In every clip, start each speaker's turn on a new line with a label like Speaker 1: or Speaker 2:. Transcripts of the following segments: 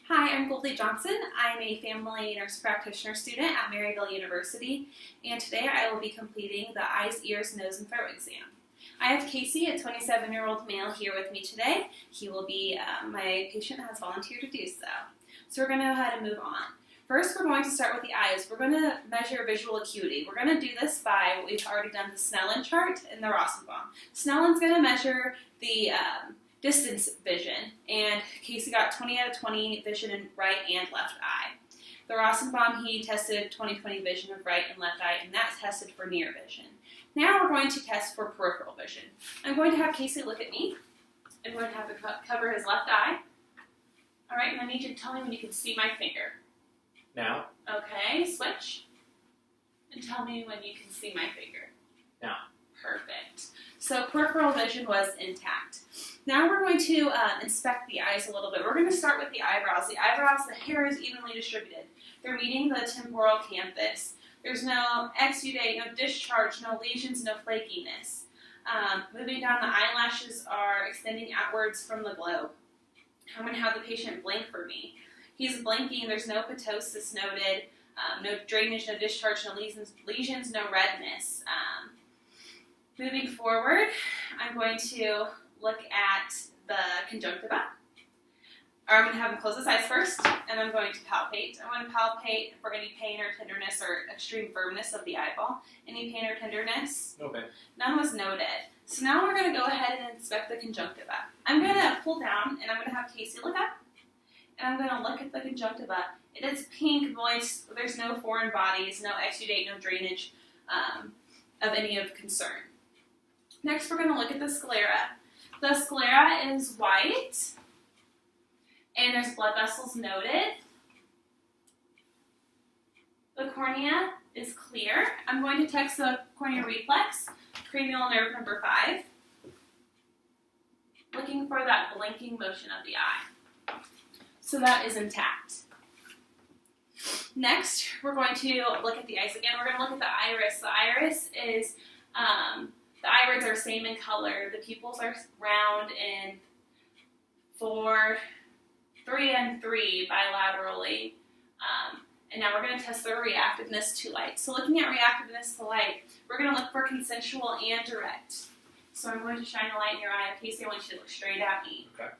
Speaker 1: Hi, I'm Goldie Johnson. I'm a family nurse practitioner student at Maryville University, and today I will be completing the eyes, ears, nose, and throat exam. I have Casey, a 27-year-old male, here with me today. He will be my patient that has volunteered to do so. So we're going to go ahead and move on. First, we're going to start with the eyes. We're going to measure visual acuity. We're going to do this by, we've already done the Snellen chart and the Rosenbaum. Snellen's going to measure the distance vision, and Casey got 20 out of 20 vision in right and left eye. The Rosenbaum, he tested 20/20 vision of right and left eye, and that's tested for near vision. Now we're going to test for peripheral vision. I'm going to have Casey look at me. I'm going to have him cover his left eye. All right, and I need you to tell me when you can see my finger.
Speaker 2: Now.
Speaker 1: Okay, switch. And tell me when you can see my finger.
Speaker 2: Now.
Speaker 1: Perfect. So peripheral vision was intact. Now we're going to inspect the eyes a little bit. We're going to start with the eyebrows. The eyebrows, the hair is evenly distributed. They're meeting the temporal canthus. There's no exudate, no discharge, no lesions, no flakiness. Moving down, the eyelashes are extending outwards from the globe. I'm going to have the patient blink for me. He's blinking. There's no ptosis noted, no drainage, no discharge, no lesions, no redness. Moving forward, I'm going to look at the conjunctiva. Or I'm going to have him close his eyes first, and I'm going to palpate. I'm going to palpate for any pain or tenderness or extreme firmness of the eyeball. Any pain or tenderness?
Speaker 2: Okay.
Speaker 1: None was noted. So now we're going to go ahead and inspect the conjunctiva. I'm going to pull down, and I'm going to have Casey look up. And I'm going to look at the conjunctiva. It is pink, moist. There's no foreign bodies, no exudate, no drainage of any of concern. Next, we're going to look at the sclera. The sclera is white, and there's blood vessels noted. The cornea is clear. I'm going to test the corneal reflex, cranial nerve number 5, looking for that blinking motion of the eye. So that is intact. Next, we're going to look at the eyes again. We're going to look at the iris. The iris is, the irids are same in color. The pupils are round in 3 and 3 bilaterally. And now we're going to test their reactiveness to light. So looking at reactiveness to light, we're going to look for consensual and direct. So I'm going to shine a light in your eye. Casey, I want you to look straight at me.
Speaker 2: Okay.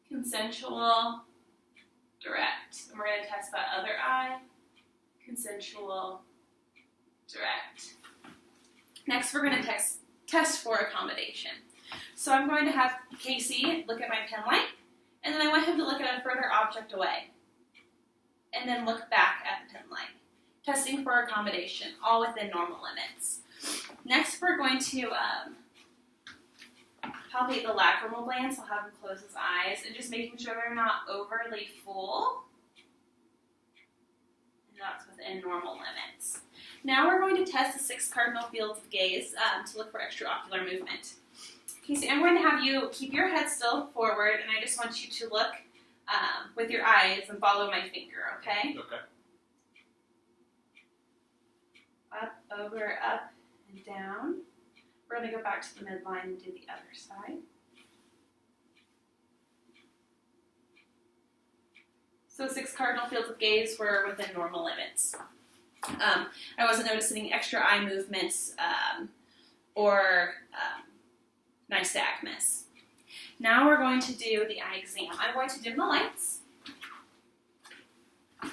Speaker 1: Consensual, direct. And we're going to test that other eye. Consensual, direct. Next, we're going to test for accommodation. So I'm going to have Casey look at my pen light, and then I want him to look at a further object away, and then look back at the pen light. Testing for accommodation, all within normal limits. Next, we're going to palpate the lacrimal glands. I'll have him close his eyes, and just making sure they're not overly full, and that's within normal limits. Now we're going to test the 6 cardinal fields of gaze to look for extraocular movement. Casey, I'm going to have you keep your head still forward, and I just want you to look with your eyes and follow my finger, okay?
Speaker 2: Okay.
Speaker 1: Up, over, up, and down. We're going to go back to the midline and do the other side. So 6 cardinal fields of gaze were within normal limits. I wasn't noticing extra eye movements or nystagmus. Now we're going to do the eye exam. I'm going to dim the lights. I'm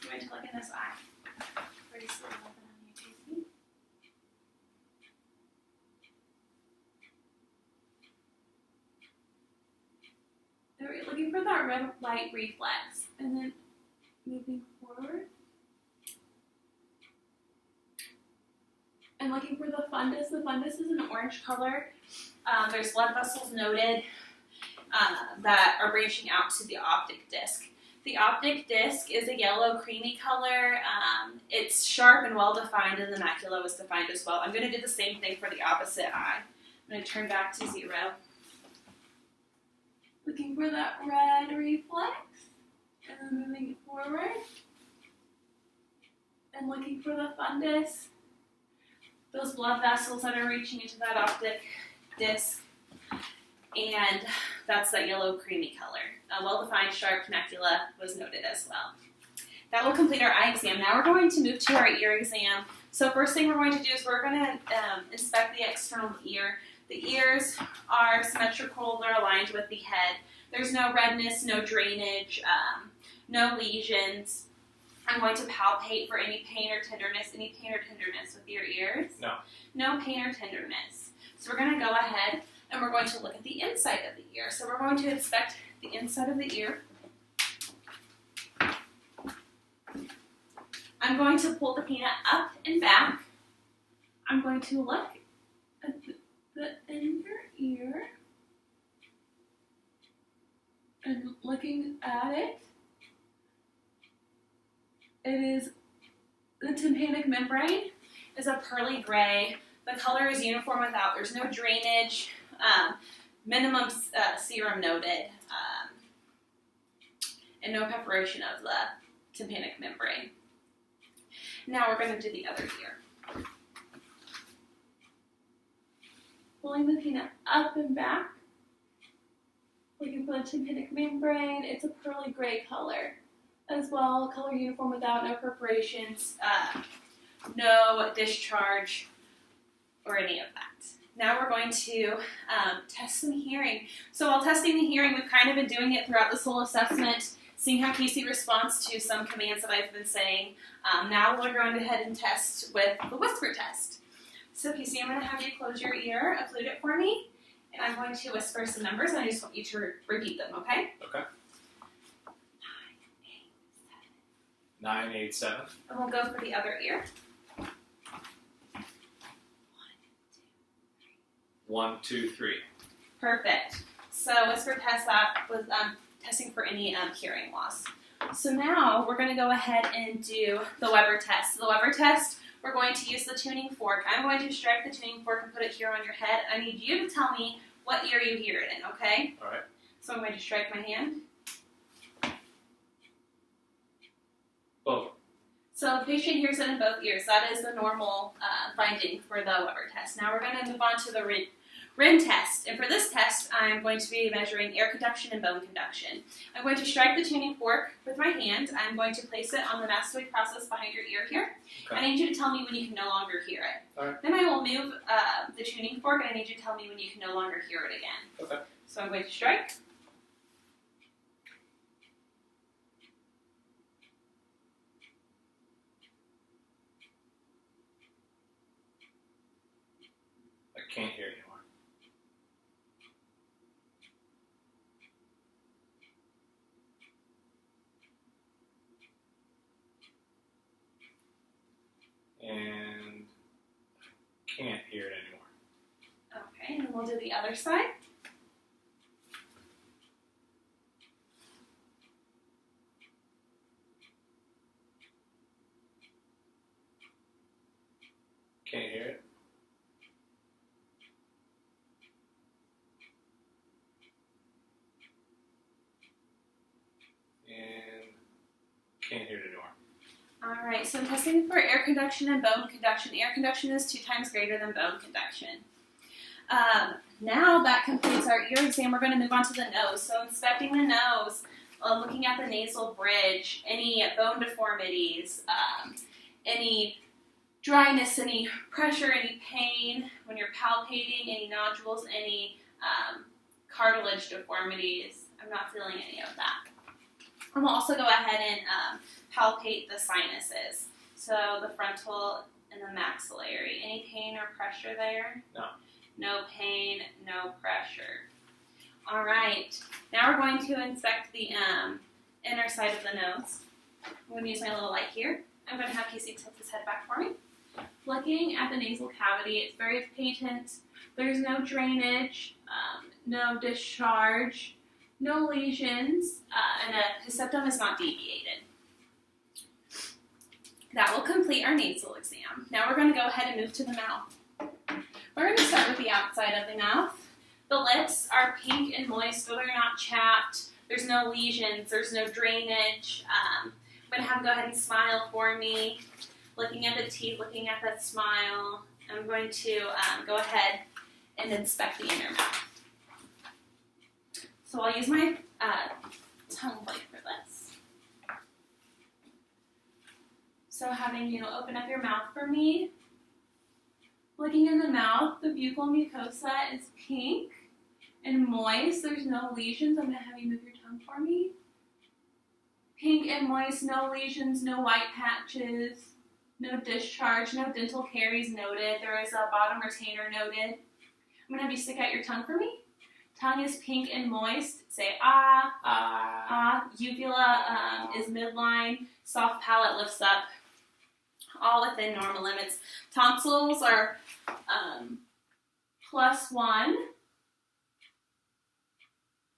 Speaker 1: going to look in this eye. Pretty slow open on you, Casey. We're looking for that red light reflex, and then moving forward. And looking for the fundus. The fundus is an orange color. There's blood vessels noted that are branching out to the optic disc. The optic disc is a yellow creamy color. It's sharp and well defined, and the macula was defined as well. I'm going to do the same thing for the opposite eye. I'm going to turn back to 0. Looking for that red reflex, and then moving it forward. and looking for the fundus, those blood vessels that are reaching into that optic disc, and that's that yellow creamy color. A well-defined sharp canecula was noted as well. That will complete our eye exam. Now we're going to move to our ear exam. So first thing we're going to do is we're going to inspect the external ear. The ears are symmetrical, they're aligned with the head. There's no redness, no drainage, no lesions. I'm going to palpate for any pain or tenderness. Any pain or tenderness with your ears?
Speaker 2: No.
Speaker 1: No pain or tenderness. So we're going to go ahead and we're going to look at the inside of the ear. So we're going to inspect the inside of the ear. I'm going to pull the peanut up and back. I'm going to look at the inner ear and looking at it. It is, the tympanic membrane is a pearly gray. The color is uniform without, there's no drainage, minimum serum noted, and no perforation of the tympanic membrane. Now we're going to do the other ear. Pulling the peanut up and back, looking for the tympanic membrane. It's a pearly gray color as well, color uniform without, no perforations, no discharge, or any of that. Now we're going to test some hearing. So while testing the hearing, we've kind of been doing it throughout this whole assessment, seeing how Casey responds to some commands that I've been saying. Now we're going ahead and test with the whisper test. So Casey, I'm going to have you close your ear, occlude it for me, and I'm going to whisper some numbers, and I just want you to repeat them, okay?
Speaker 2: Okay. 987.
Speaker 1: And we'll go for the other ear.
Speaker 2: 1, 2, 3.
Speaker 1: Perfect. So whisper test, that was testing for any hearing loss. So now we're going to go ahead and do the Weber test. The Weber test, we're going to use the tuning fork. I'm going to strike the tuning fork and put it here on your head. I need you to tell me what ear you hear it in, okay?
Speaker 2: All right.
Speaker 1: So I'm going to strike my hand.
Speaker 2: Both.
Speaker 1: So the patient hears it in both ears. That is the normal finding for the Weber test. Now we're going to move on to the RIN test. And for this test, I'm going to be measuring air conduction and bone conduction. I'm going to strike the tuning fork with my hand. I'm going to place it on the mastoid process behind your ear here.
Speaker 2: Okay.
Speaker 1: I need you to tell me when you can no longer hear it.
Speaker 2: All right.
Speaker 1: Then I will move the tuning fork, and I need you to tell me when you can no longer hear it again.
Speaker 2: Okay.
Speaker 1: So I'm going to strike.
Speaker 2: I can't hear anymore. And can't hear it anymore.
Speaker 1: Okay, and then we'll do the other side.
Speaker 2: Can't hear it. And can't hear it anymore.
Speaker 1: All right, so I'm testing for air conduction and bone conduction. Air conduction is 2 times greater than bone conduction. Now that completes our ear exam. We're going to move on to the nose. So inspecting the nose, looking at the nasal bridge, any bone deformities, any dryness, any pressure, any pain when you're palpating, any nodules, any cartilage deformities. I'm not feeling any of that. And we'll also go ahead and palpate the sinuses. So the frontal and the maxillary. Any pain or pressure there?
Speaker 2: No.
Speaker 1: No pain, no pressure. All right. Now we're going to inspect the inner side of the nose. I'm going to use my little light here. I'm going to have Casey tilt his head back for me. Looking at the nasal cavity, it's very patent. There's no drainage, no discharge, no lesions, and his septum is not deviated. That will complete our nasal exam. Now we're going to go ahead and move to the mouth. We're going to start with the outside of the mouth. The lips are pink and moist, so they're not chapped. There's no lesions. There's no drainage. I'm going to have him go ahead and smile for me. looking at the teeth, looking at that smile. I'm going to go ahead and inspect the inner mouth. So I'll use my tongue plate for this. So having you open up your mouth for me. Looking in the mouth, the buccal mucosa is pink and moist. There's no lesions. I'm going to have you move your tongue for me. Pink and moist, no lesions, no white patches, no discharge, no dental caries noted. There is a bottom retainer noted. I'm going to have you stick out your tongue for me. Tongue is pink and moist. Say ah.
Speaker 2: Ah.
Speaker 1: Ah. Uvula is midline. Soft palate lifts up. All within normal limits. Tonsils are +1.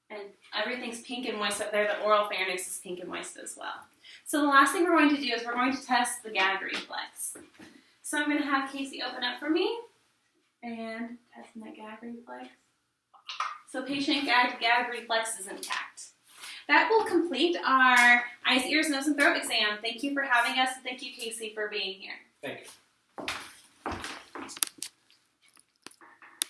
Speaker 1: And everything's pink and moist up there. The oral pharynx is pink and moist as well. So the last thing we're going to do is we're going to test the gag reflex. So I'm going to have Casey open up for me and test that gag reflex. So patient gag reflex is intact. That will complete our eyes, ears, nose, and throat exam. Thank you for having us, and thank you, Casey, for being here.
Speaker 2: Thank you.